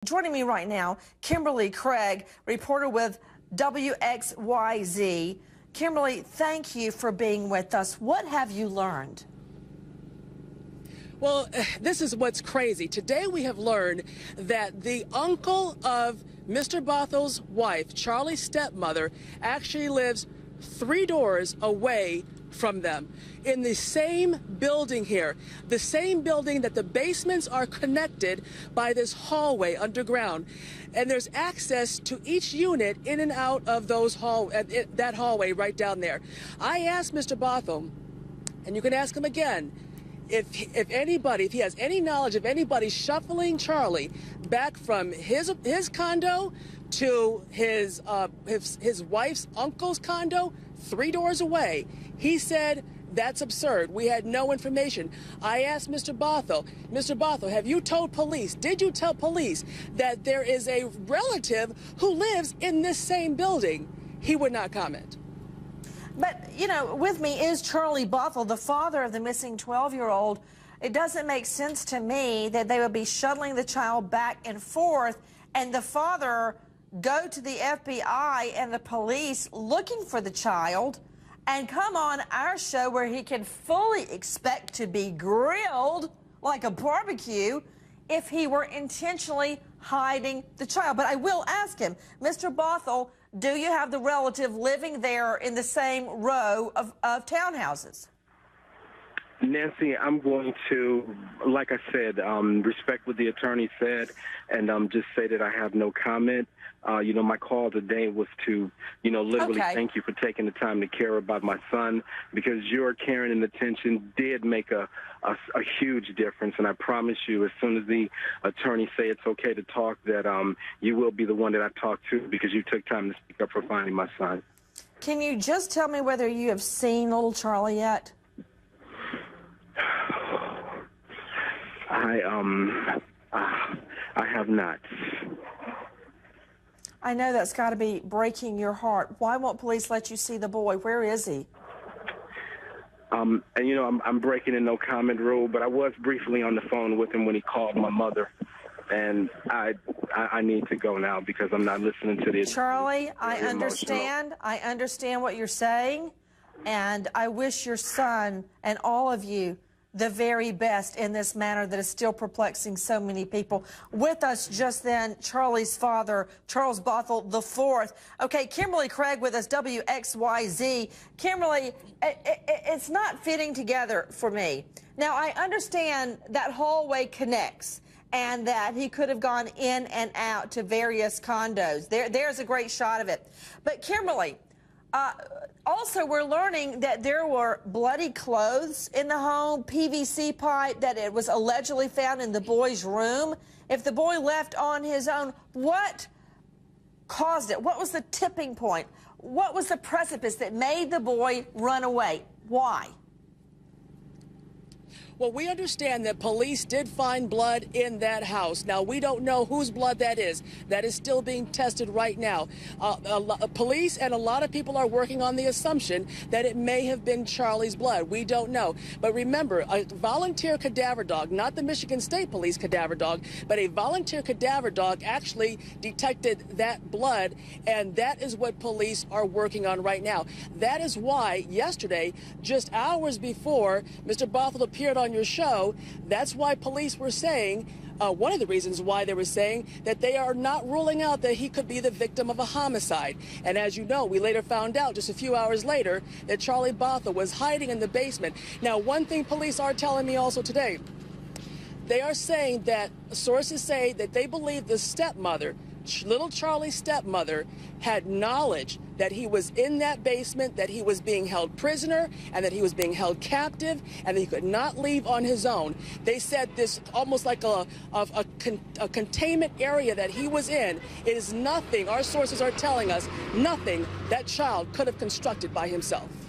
Joining me right now, Kimberly Craig, reporter with WXYZ. Kimberly, thank you for being with us. What have you learned? Well, this is what's crazy. Today we have learned that the uncle of Mr. Bothuell's wife, Charlie's stepmother, actually lives 3 doors away from them in the same building here, the same building that the basements are connected by this hallway underground. And there's access to each unit in and out of that hallway right down there. I asked Mr. Bothuell, and you can ask him again, if he has any knowledge of anybody shuffling Charlie back from his condo to his wife's uncle's condo 3 doors away. He said that's absurd. We had no information. I asked Mr. Bothuell, have you told police, did you tell police that there is a relative who lives in this same building? He would not comment. But, you know, with me is Charlie Bothuell, the father of the missing 12-year-old. It doesn't make sense to me that they would be shuttling the child back and forth and the father go to the FBI and the police looking for the child and come on our show where he can fully expect to be grilled like a barbecue if he were intentionally hiding the child. But I will ask him, Mr. Bothuell, do you have the relative living there in the same row of townhouses? Nancy, I'm going to, like I said, respect what the attorney said and just say that I have no comment. My call today was to, literally thank you for taking the time to care about my son, because your caring and attention did make a huge difference. And I promise you, as soon as the attorney say it's okay to talk, that you will be the one that I talk to, because you took time to speak up for finding my son. Can you just tell me whether you have seen little Charlie yet? I have not. I know that's got to be breaking your heart. Why won't police let you see the boy? Where is he? I'm breaking a no comment rule, but I was briefly on the phone with him when he called my mother, and I need to go now because I'm not listening to this. Charlie, I understand. I understand what you're saying, and I wish your son and all of you the very best in this matter that is still perplexing so many people. With us just then, Charlie's father, Charles Bothuell IV. Okay, Kimberly Craig with us, WXYZ. Kimberly, it's not fitting together for me. Now, I understand that hallway connects and that he could have gone in and out to various condos. There's a great shot of it. But Kimberly, also, we're learning that there were bloody clothes in the home, PVC pipe, that it was allegedly found in the boy's room. If the boy left on his own, what caused it? What was the tipping point? What was the precipice that made the boy run away? Why? Well, we understand that police did find blood in that house. Now, we don't know whose blood that is. That is still being tested right now. Police and a lot of people are working on the assumption that it may have been Charlie's blood. We don't know. But remember, a volunteer cadaver dog, not the Michigan State Police cadaver dog, but a volunteer cadaver dog actually detected that blood, and that is what police are working on right now. That is why yesterday, just hours before Mr. Bothuell appeared on your show, that's why police were saying, one of the reasons why they were saying that they are not ruling out that he could be the victim of a homicide. And as you know, we later found out just a few hours later that Charlie Bothuell was hiding in the basement. Now, one thing police are telling me also today, they are saying that sources say that they believe the stepmother, little Charlie's stepmother, had knowledge that he was in that basement, that he was being held prisoner, and that he was being held captive, and that he could not leave on his own. They said this almost like a containment area that he was in. It is nothing, our sources are telling us, nothing that child could have constructed by himself.